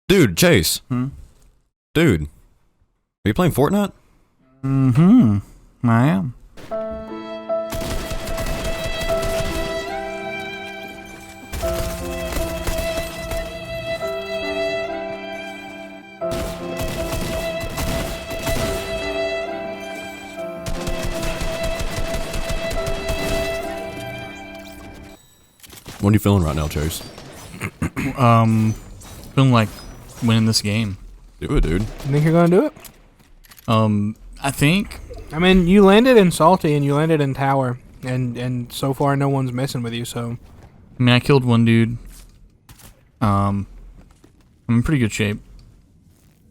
Dude, Chase. Dude, are you playing Fortnite? Mm-hmm. I am. What are you feeling right now, Chase? Feeling like winning this game. Do it, dude. You think you're gonna do it? I think. I mean, you landed in Salty and you landed in Tower, and so far no one's messing with you. So, I mean, I killed one dude. I'm in pretty good shape.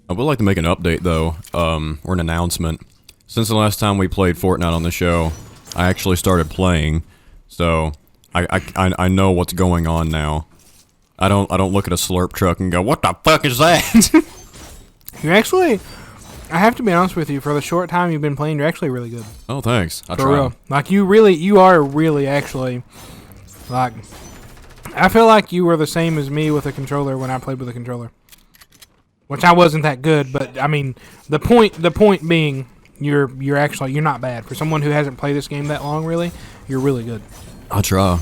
I would like to make an update, though, or an announcement. Since the last time we played Fortnite on the show, I actually started playing, so I know what's going on now. I don't look at a slurp truck and go, "What the fuck is that?" you're actually. I have to be honest with you. For the short time you've been playing, you're actually really good. Oh, thanks. I For try. real. Like you are really actually. Like, I feel like you were the same as me with a controller when I played with a controller. Which I wasn't that good, but I mean, the point being, you're not bad for someone who hasn't played this game that long. Really, you're really good. I try.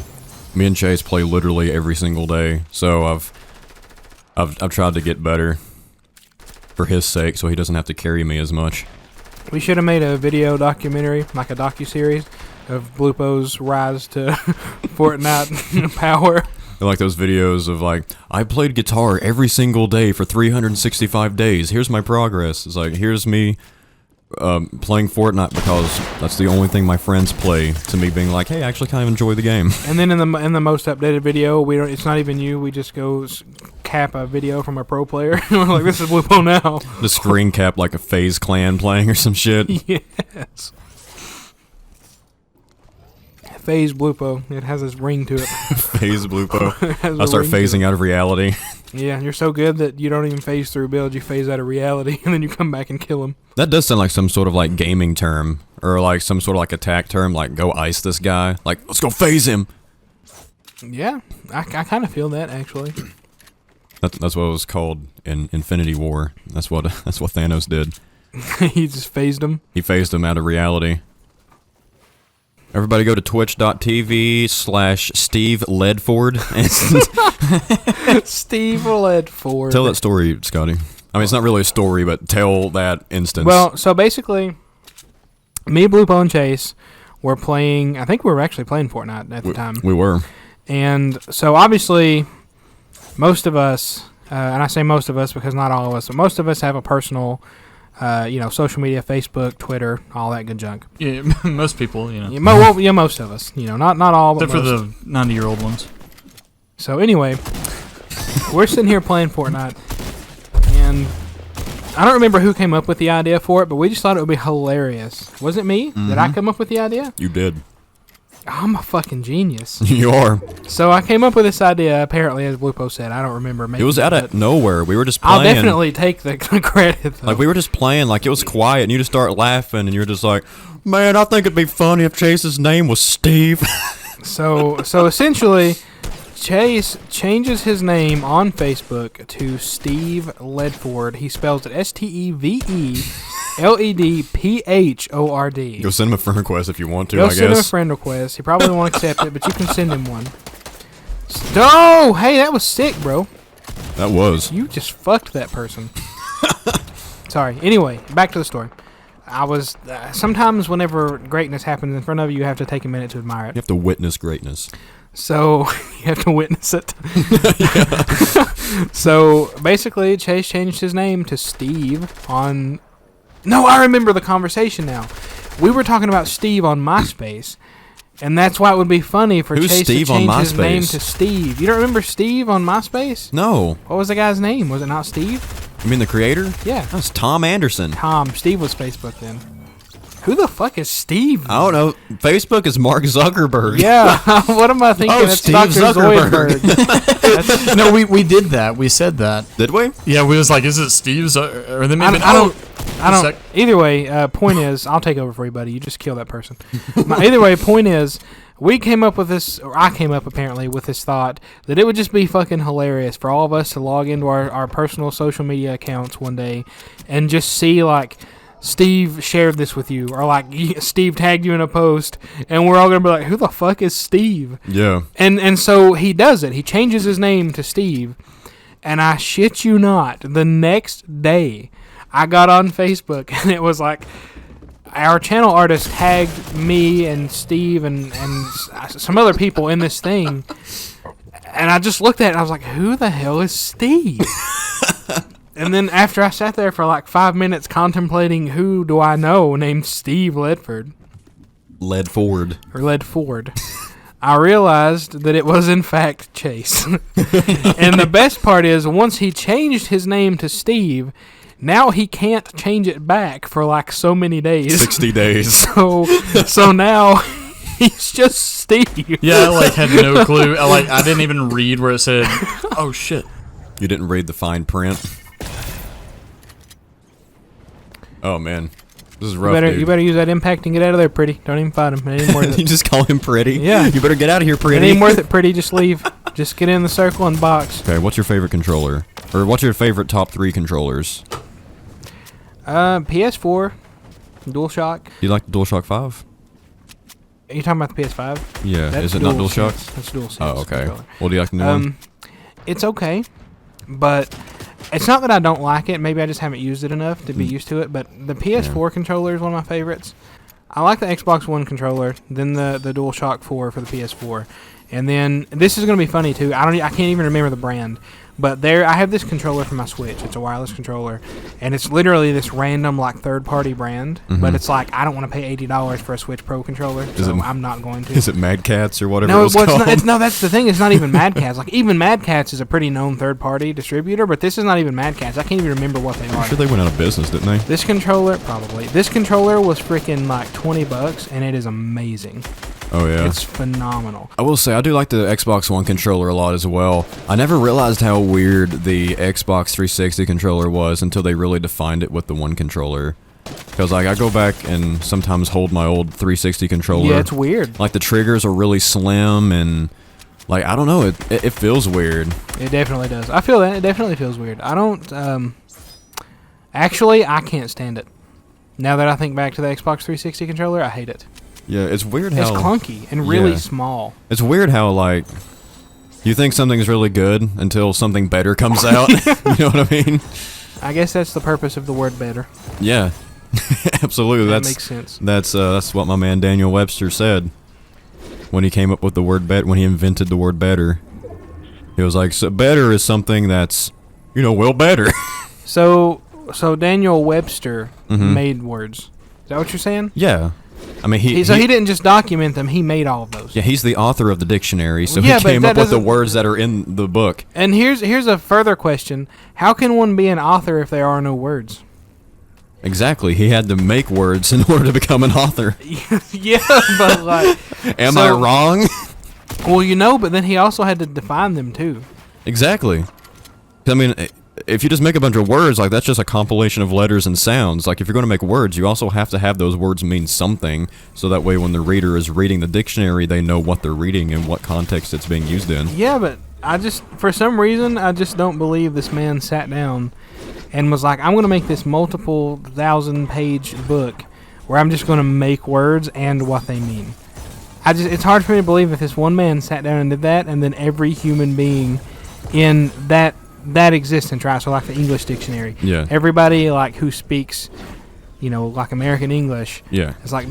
Me and Chase play literally every single day, so I've tried to get better for his sake, so he doesn't have to carry me as much. We should have made a video documentary, like a docuseries, of Blupo's rise to Fortnite power. I like those videos of like, I played guitar every single day for 365 days. Here's my progress. It's like, here's me playing Fortnite because that's the only thing my friends play. To me, being like, hey, I actually kind of enjoy the game. And then in the most updated video, it's not even you. We just go cap a video from a pro player. We're like, this is Blupo now. The screen cap like a FaZe Clan playing or some shit. Yes. FaZe Blupo. It has this ring to it. FaZe Blupo. I I start phasing out of reality. Yeah, you're so good that you don't even phase through builds. You phase out of reality, and then you come back and kill him. That does sound like some sort of like gaming term, or like some sort of like attack term, like go ice this guy. Like, let's go phase him. Yeah, I kind of feel that actually. That's what it was called in Infinity War. That's what Thanos did. He just phased him. He phased him out of reality. Everybody go to twitch.tv/Steve Ledphord. Steve Ledphord. Tell that story, Scotty. I mean, it's not really a story, but tell that instance. Well, so basically, me, Blupo, and Chase were playing. I think we were actually playing Fortnite at the time. We were. And so obviously, most of us, and I say most of us because not all of us, but most of us have a personal, social media, Facebook, Twitter, all that good junk. Yeah, most people, Yeah, most of us, not all, but except for most. the 90-year-old ones. So anyway, we're sitting here playing Fortnite, and I don't remember who came up with the idea for it, but we just thought it would be hilarious. Was it me? Mm-hmm. Did I come up with the idea? You did. I'm a fucking genius. You are. So I came up with this idea, apparently, as Blupo said. I don't remember. It was out of nowhere. We were just playing. I'll definitely take the credit, though. Like, we were just playing, like, it was quiet, and you just start laughing, and you're just like, man, I think it'd be funny if Chase's name was Steve. So essentially, Chase changes his name on Facebook to Steve Ledphord. He spells it SteveLedphord. Go send him a friend request if you want to, Go I guess. send him a friend request. He probably won't accept it, but you can send him one. Oh, hey, that was sick, bro. That was. You just fucked that person. Sorry. Anyway, back to the story. I was sometimes whenever greatness happens in front of you, you have to take a minute to admire it. You have to witness greatness. So you have to witness it. So basically, Chase changed his name to Steve on. No, I remember the conversation now. We were talking about Steve on MySpace, and that's why it would be funny for Who's Chase Steve to on change his name MySpace? to Steve. You don't remember Steve on MySpace? No. What was the guy's name? Was it not Steve? You mean the creator? Yeah. That was Tom Anderson. Tom. Steve was Facebook then. Who the fuck is Steve? I don't know. Facebook is Mark Zuckerberg. Yeah. What am I thinking? Oh, That's Steve Dr. Zuckerberg. Zoidberg. No, we did that. We said that. Did we? Yeah, we was like, is it Steve's? Or then maybe I don't. Either way, point is, I'll take over for you, buddy. You just kill that person. Either way, point is, we came up with this, or I came up apparently with this thought that it would just be fucking hilarious for all of us to log into our personal social media accounts one day and just see like Steve shared this with you, or like Steve tagged you in a post, and we're all gonna be like, who the fuck is Steve? Yeah. And so he does it. He changes his name to Steve, and I shit you not, the next day I got on Facebook and it was like, our channel artist tagged me and Steve and some other people in this thing, and I just looked at it and I was like, who the hell is Steve? And then after I sat there for like 5 minutes contemplating who do I know named Steve Ledphord. Ledphord. I realized that it was in fact Chase. And the best part is, once he changed his name to Steve, now he can't change it back for like so many days. 60 days. So now he's just Steve. Yeah, I like had no clue. I didn't even read where it said, oh shit. You didn't read the fine print? Oh man. This is rough, dude. You better use that impact and get out of there, pretty. Don't even fight him. It ain't worth it. You just call him pretty? Yeah. You better get out of here, It pretty. ain't worth it, pretty. Just leave. Just get in the circle and box. Okay, what's your favorite controller? Or what's your favorite top 3 controllers? PS4, DualShock. You like the DualShock 5? Are you talking about the PS5? Yeah, That's is it not DualShock? That's DualSense. Oh, okay. controller. Well, do you like the new one? It's okay, but it's not that I don't like it. Maybe I just haven't used it enough to be used to it. But the PS4 controller is one of my favorites. I like the Xbox One controller, then the DualShock 4 for the PS4, and then this is gonna be funny too. I can't even remember the brand. But I have this controller for my Switch. It's a wireless controller, and it's literally this random like third-party brand. Mm-hmm. But it's like, I don't want to pay $80 for a Switch Pro controller, so I'm not going to. Is it Mad Cats or whatever No, it was called? no, that's the thing. It's not even Mad Cats. Like, even Mad Cats is a pretty known third-party distributor, but this is not even Mad Cats. I can't even remember what they are. I'm sure they went out of business, didn't they? This controller, probably. This controller was freaking like $20, and it is amazing. Oh yeah, It's phenomenal. I will say I do like the Xbox One controller a lot as well. I never realized how weird the Xbox 360 controller was until they really defined it with the one controller. Because like I go back and sometimes hold my old 360 controller. Yeah, it's weird. Like the triggers are really slim and like I don't know, it feels weird. It definitely does. I feel that. It definitely feels weird. I don't, actually, I can't stand it. Now that I think back to the Xbox 360 controller, I hate it. Yeah, it's weird how... It's clunky and really small. It's weird how, like, you think something's really good until something better comes out. You know what I mean? I guess that's the purpose of the word better. Yeah. Absolutely. That makes sense. That's what my man Daniel Webster said when he came up with the word when he invented the word better. He was like, so better is something that's, well, better. So Daniel Webster made words. Is that what you're saying? Yeah. I mean, he didn't just document them; he made all of those. Yeah, he's the author of the dictionary, so Yeah, he but came that up with the doesn't- words that are in the book. And here's a further question: how can one be an author if there are no words? Exactly, he had to make words in order to become an author. Yeah, but like, Am I wrong? well, but then he also had to define them too. Exactly. I mean, if you just make a bunch of words, like that's just a compilation of letters and sounds. Like if you're going to make words, you also have to have those words mean something, so that way when the reader is reading the dictionary, they know what they're reading and what context it's being used in. Yeah, but for some reason, I just don't believe this man sat down and was like, I'm going to make this multiple 1,000-page book where I'm just going to make words and what they mean. It's hard for me to believe that this one man sat down and did that, and then every human being in that existence, right? So like the English dictionary. Yeah. Everybody like who speaks, like American English. Yeah. It's like,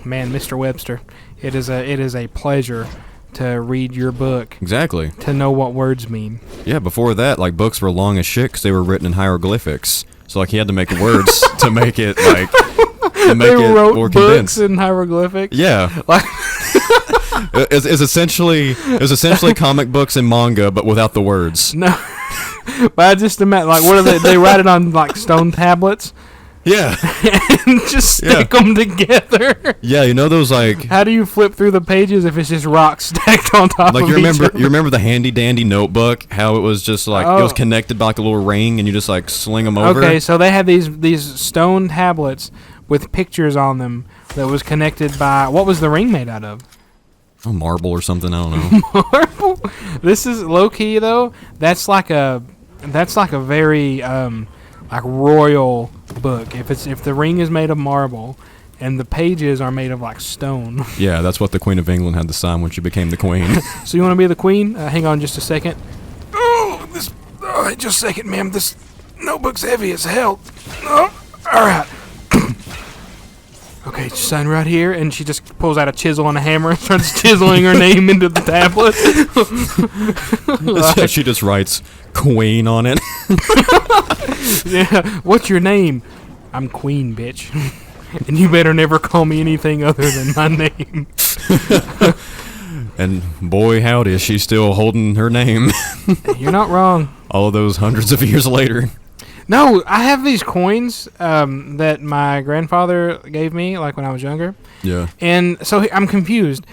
man, Mr. Webster, it is a pleasure to read your book. Exactly. To know what words mean. Yeah, before that, like books were long as shit because they were written in hieroglyphics. So like he had to make words to make it like They wrote more books condensed. in hieroglyphics. Yeah. Like It's essentially comic books and manga, but without the words. no, but I just imagine like what are they? They write it on like stone tablets Yeah. and just stick them together. Yeah, those like How do you flip through the pages if it's just rocks stacked on top like of you remember each other? you remember the handy dandy notebook? How it was just like it was connected by like a little ring, and you just like sling them over. Okay, so they had these stone tablets with pictures on them that was connected by what was the ring made out of? A marble or something. I don't know. Marble. This is low key though. That's like a very like royal book. If the ring is made of marble, and the pages are made of like stone. Yeah, that's what the Queen of England had to sign when she became the queen. So you want to be the queen? Hang on just a second. Oh, just a second, ma'am. This notebook's heavy as hell. Oh, all right. Okay, just sign right here, and she just pulls out a chisel and a hammer and starts chiseling her name into the tablet. She just writes Queen on it. Yeah, what's your name? I'm Queen, bitch. And you better never call me anything other than my name. And boy, howdy, is she still holding her name. You're not wrong. All of those hundreds of years later. No, I have these coins that my grandfather gave me, like when I was younger. Yeah. And so I'm confused.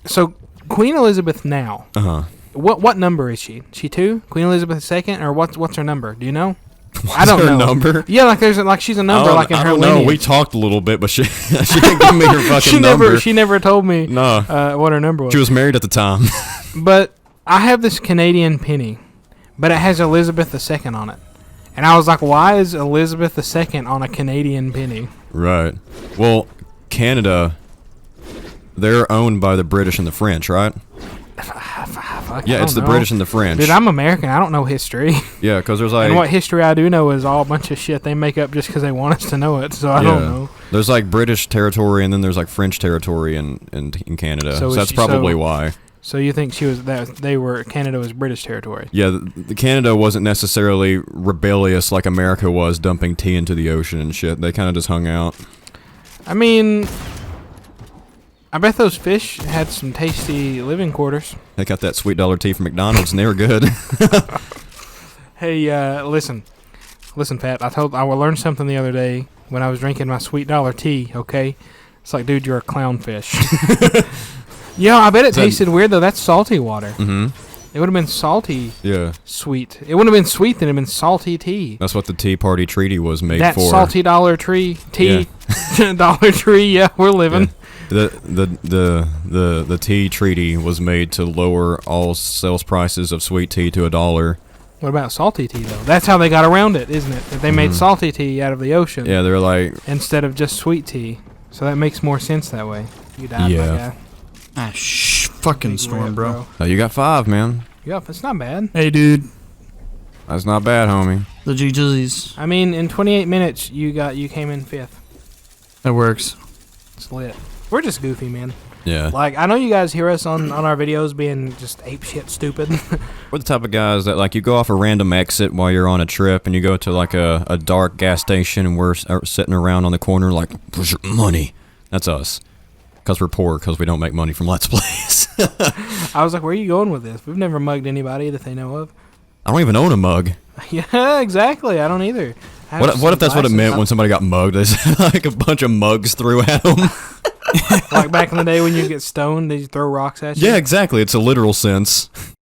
So Queen Elizabeth now. Uh-huh. What number is she? She 2? Queen Elizabeth II, or what's her number? Do you know? I What's don't her know. Number? Yeah, like she's a number, like in I her don't know. lineage. We talked a little bit, but she didn't give me her fucking number. She never told me No. what her number was. She was married at the time. But I have this Canadian penny, but it has Elizabeth II on it. And I was like, why is Elizabeth II on a Canadian penny? Right. Well, Canada, they're owned by the British and the French, right? Yeah, it's the British and the French. Dude, I'm American. I don't know history. Yeah, because there's like... And what history I do know is all a bunch of shit they make up just because they want us to know it, so I don't know. There's like British territory, and then there's like French territory in Canada. So that's probably why. So you think Canada was British territory? Yeah, the Canada wasn't necessarily rebellious like America was, dumping tea into the ocean and shit. They kind of just hung out. I mean, I bet those fish had some tasty living quarters. They got that sweet dollar tea from McDonald's, and they were good. Hey, listen, Pat. I learned something the other day when I was drinking my sweet dollar tea. Okay, it's like, dude, you're a clownfish. Yeah, I bet it tasted weird though. That's salty water. Mm-hmm. It would have been salty. Yeah. Sweet. It wouldn't have been sweet. Then it'd have been salty tea. That's what the Tea Party Treaty was made that for. That salty Dollar Tree tea. Yeah. Dollar Tree. Yeah, we're living. Yeah. The tea treaty was made to lower all sales prices of sweet tea to $1. What about salty tea though? That's how they got around it, isn't it? That they made salty tea out of the ocean. Yeah, they're like instead of just sweet tea. So that makes more sense that way. You died, my guy. Ah, fucking storm, bro. Oh, you got 5, man. Yep, that's not bad. Hey, dude. That's not bad, homie. The GG's. I mean, in 28 minutes, you came in 5th. That works. It's lit. We're just goofy, man. Yeah. Like, I know you guys hear us on our videos being just apeshit stupid. We're the type of guys that, like, you go off a random exit while you're on a trip, and you go to, like, a dark gas station, and we're sitting around on the corner like, where's your money? That's us. Because we're poor, because we don't make money from Let's Plays. I was like, where are you going with this? We've never mugged anybody that they know of. I don't even own a mug. Yeah, exactly. I don't either. What if that's what it meant when somebody got mugged? They said, like, a bunch of mugs threw at them. Like back in the day when you get stoned, they throw rocks at you? Yeah, exactly. It's a literal sense.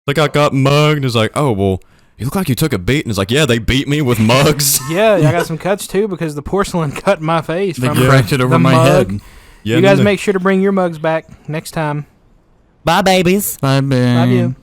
Like, I got mugged. It's like, oh, well, you look like you took a beat. And it's like, yeah, they beat me with mugs. Yeah, I got some cuts, too, because the porcelain cut my face. They cracked it over my head. Yeah, you guys make sure to bring your mugs back next time. Bye, babies. Bye, babe. Love you.